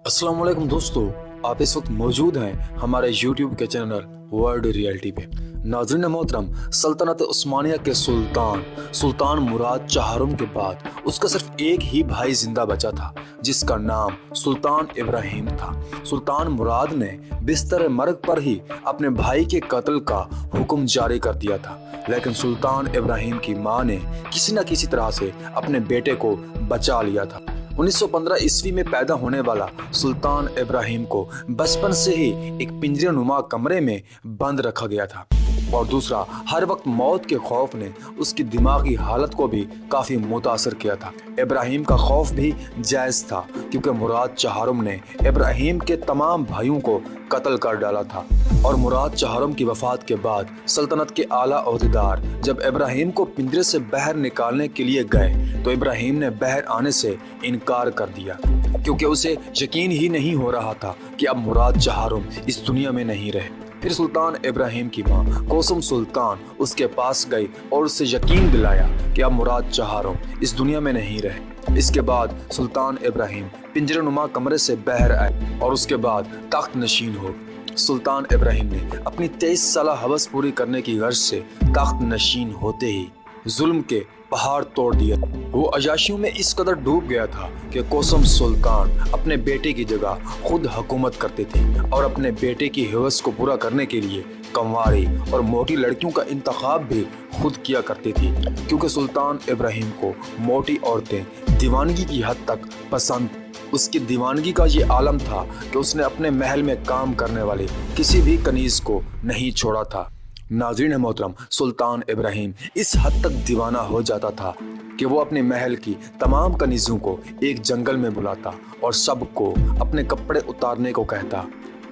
अस्सलाम वालेकुम दोस्तों, आप इस वक्त मौजूद हैं हमारे YouTube के चैनल वर्ल्ड रियलिटी पे। नाज़रीन मोहतरम, सल्तनत उस्मानिया के सुल्तान मुराद चहारुम के बाद उसका सिर्फ एक ही भाई जिंदा बचा था, जिसका नाम सुल्तान इब्राहिम था। सुल्तान मुराद ने बिस्तर मर्ग पर ही अपने भाई के कत्ल का हुक्म जारी कर दिया था, लेकिन सुल्तान इब्राहिम की मां ने किसी न किसी तरह से अपने बेटे को बचा लिया था। 1915 ईस्वी में पैदा होने वाला सुल्तान इब्राहिम को बचपन से ही एक पिंजरे नुमा कमरे में बंद रखा गया था, और दूसरा, हर वक्त मौत के खौफ ने उसकी दिमागी हालत को भी काफ़ी मुतासर किया था। इब्राहिम का खौफ भी जायज़ था, क्योंकि मुराद चहारुम ने इब्राहिम के तमाम भाइयों को कत्ल कर डाला था, और मुराद चहारुम की वफ़ात के बाद सल्तनत के आला ओहदेदार जब इब्राहिम को पिंजरे से बाहर निकालने के लिए गए तो इब्राहिम ने बाहर आने से इनकार कर दिया, क्योंकि उसे यकीन ही नहीं हो रहा था कि अब मुराद चहारुम इस दुनिया में नहीं रहे। फिर सुल्तान इब्राहिम की मां कोसम सुल्तान उसके पास गई और उससे यकीन दिलाया कि अब मुराद चहारुम इस दुनिया में नहीं रहे। इसके बाद सुल्तान इब्राहिम पिंजरे नुमा कमरे से बाहर आए और उसके बाद तख्त नशीन हो। सुल्तान इब्राहिम ने अपनी 23 साल हवस पूरी करने की गर्ज से तख्त नशीन होते ही जुल्म के पहाड़ तोड़ दिया। वो अयाशियों में इस कदर डूब गया था कि कोसम सुल्तान अपने बेटे की जगह खुद हुकूमत करते थे और अपने बेटे की हवस को पूरा करने के लिए कंवारी और मोटी लड़कियों का इंतखाब भी खुद किया करते थे, क्योंकि सुल्तान इब्राहिम को मोटी औरतें दीवानगी की हद तक पसंद। उसकी दीवानगी का ये आलम था कि उसने अपने महल में काम करने वाले किसी भी कनीज को नहीं छोड़ा था। नाज़रीन मोहतरम, सुल्तान इब्राहिम इस हद तक दीवाना हो जाता था कि वो अपने महल की तमाम कनीज़ों को एक जंगल में बुलाता और सबको अपने कपड़े उतारने को कहता,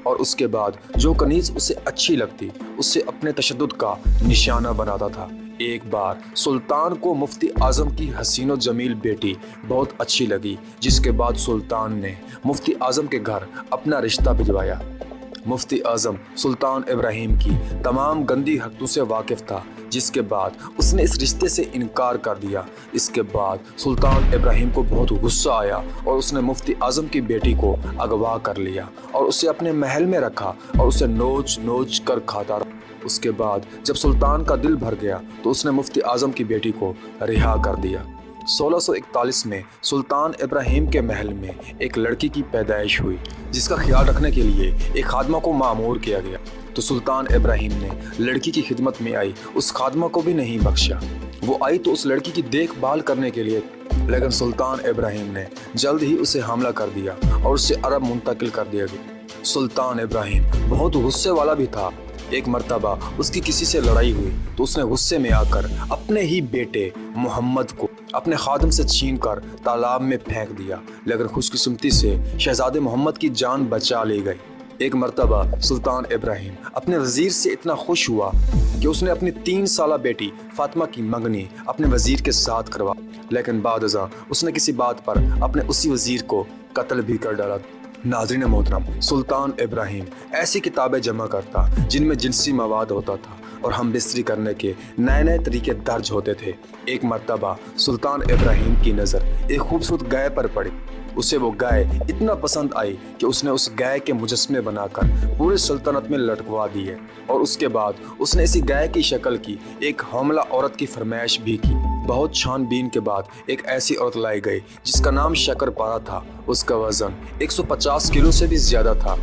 और उसके बाद जो कनीज़ उसे अच्छी लगती उससे अपने तशद्दुद का निशाना बनाता था। एक बार सुल्तान को मुफ्ती आज़म की हसीनो जमील बेटी बहुत अच्छी लगी, जिसके बाद सुल्तान ने मुफ्ती आज़म के घर अपना रिश्ता भिजवाया। मुफ्ती आज़म सुल्तान इब्राहिम की तमाम गंदी हरकतों से वाकिफ था, जिसके बाद उसने इस रिश्ते से इनकार कर दिया। इसके बाद सुल्तान इब्राहिम को बहुत गुस्सा आया और उसने मुफ्ती आज़म की बेटी को अगवा कर लिया और उसे अपने महल में रखा और उसे नोच नोच कर खाता रहा। उसके बाद जब सुल्तान का दिल भर गया तो उसने मुफ्ती आज़म की बेटी को रिहा कर दिया। 1641 में सुल्तान इब्राहिम के महल में एक लड़की की पैदाइश हुई, जिसका ख्याल रखने के लिए एक खादमा को मामूर किया गया। तो सुल्तान इब्राहिम ने लड़की की खिदमत में आई उस खादमा को भी नहीं बख्शा। वो आई तो उस लड़की की देखभाल करने के लिए, लेकिन सुल्तान इब्राहिम ने जल्द ही उसे हमला कर दिया और उसे अरब मुंतकिल कर दिया गया। सुल्तान इब्राहिम बहुत गुस्से वाला भी था। एक मर्तबा उसकी किसी से लड़ाई हुई तो उसने गुस्से में आकर अपने ही बेटे मोहम्मद को अपने खादम से छीनकर तालाब में फेंक दिया, लेकिन खुशकिस्मती से शहजादे मोहम्मद की जान बचा ली गई। एक मर्तबा सुल्तान इब्राहिम अपने वजीर से इतना खुश हुआ कि उसने अपनी 3 साला बेटी फातिमा की मंगनी अपने वजीर के साथ करवा, लेकिन बाद अज़ां उसने किसी बात पर अपने उसी वजीर को कत्ल भी कर डाला। नाज़रीन मोहतरम, सुल्तान इब्राहिम ऐसी किताबें जमा करता जिनमें जिनसी मवाद होता था और हम बिस्तरी करने के नए नए तरीके दर्ज होते थे। एक मर्तबा सुल्तान इब्राहिम की नज़र एक खूबसूरत गाय पर पड़ी। उसे वो गाय इतना पसंद आई कि उसने उस गाय के मुजस्मे बनाकर पूरे सल्तनत में लटकवा दिए, और उसके बाद उसने इसी गाय की शक्ल की एक हमला औरत की फरमाइश भी की। बहुत छानबीन के बाद एक ऐसी औरत लाई गई जिसका नाम शक्करपारा था। उसका वजन 150 किलो से भी ज्यादा था,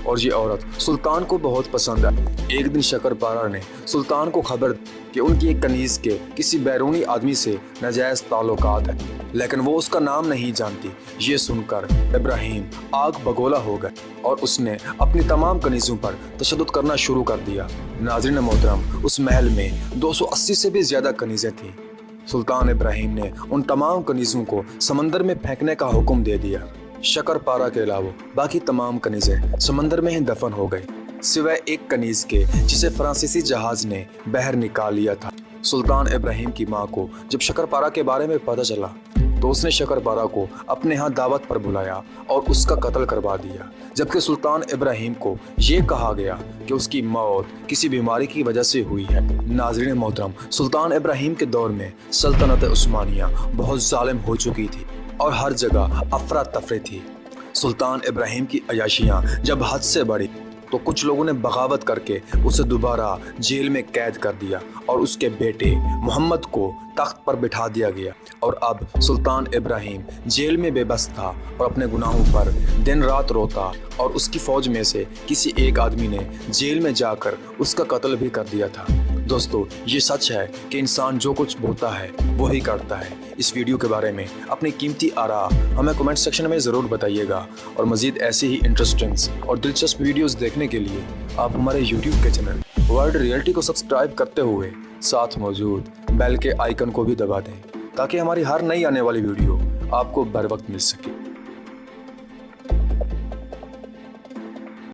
और ये औरत सुल्तान को बहुत पसंद आई। एक दिन शक्करपारा ने सुल्तान को खबर कि उनकी एक कनीज के किसी बैरूनी आदमी से नाजायज ताल्लुकात है, लेकिन वो उसका नाम नहीं जानती। ये सुनकर इब्राहिम आग बगोला हो गए और उसने अपनी तमाम कनीज़ों पर तशद्दुद करना शुरू कर दिया। नाज़रीन मोहतरम, उस महल में 280 से भी ज़्यादा कनीज़ें थीं। सुल्तान इब्राहिम ने उन तमाम कनीज़ों को समंदर में फेंकने का हुक्म दे दिया। शक्करपारा के अलावा बाकी तमाम कनीज़ें समंदर में ही दफन हो गई, सिवाय एक कनीज़ के जिसे फ्रांसीसी जहाज़ ने बाहर निकाल लिया था। सुल्तान इब्राहिम की मां को जब शक्करपारा के बारे में पता चला तो उसने शक्करपारा को अपने यहाँ दावत पर बुलाया और उसका कत्ल करवा दिया, जबकि सुल्तान इब्राहिम को ये कहा गया कि उसकी मौत किसी बीमारी की वजह से हुई है। नाज़रीन मोहतरम, सुल्तान इब्राहिम के दौर में सल्तनत उस्मानिया बहुत जालिम हो चुकी थी और हर जगह अफरा तफरी थी। सुल्तान इब्राहिम की अयाशियाँ जब हद से बढ़ी तो कुछ लोगों ने बगावत करके उसे दोबारा जेल में कैद कर दिया और उसके बेटे मोहम्मद को तख्त पर बिठा दिया गया। और अब सुल्तान इब्राहिम जेल में बेबस था और अपने गुनाहों पर दिन रात रोता, और उसकी फ़ौज में से किसी एक आदमी ने जेल में जाकर उसका कत्ल भी कर दिया था। दोस्तों, ये सच है कि इंसान जो कुछ बोता है वो ही करता है। इस वीडियो के बारे में अपनी कीमती आरा हमें कमेंट सेक्शन में ज़रूर बताइएगा, और मज़ीद ऐसे ही इंटरेस्टिंग और दिलचस्प वीडियोस देखने के लिए आप हमारे यूट्यूब के चैनल वर्ल्ड रियलिटी को सब्सक्राइब करते हुए साथ मौजूद बेल के आइकन को भी दबा दें, ताकि हमारी हर नई आने वाली वीडियो आपको बर वक्त मिल सके।